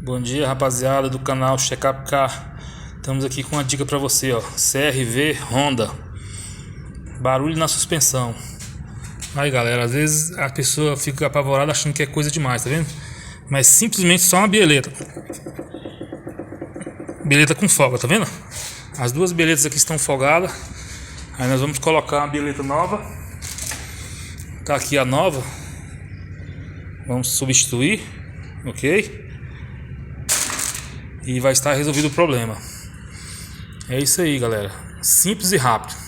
Bom dia, rapaziada do canal Checkup Car. Estamos aqui com uma dica para você, ó. CR-V Honda. Barulho na suspensão. Aí, galera, às vezes a pessoa fica apavorada achando que é coisa demais, tá vendo? Mas simplesmente só uma bieleta. Bieleta com folga, tá vendo? As duas bieletas aqui estão folgadas. Aí nós vamos colocar uma bieleta nova. Tá aqui a nova. Vamos substituir, ok? E vai estar resolvido o problema. É isso aí, galera. Simples e rápido.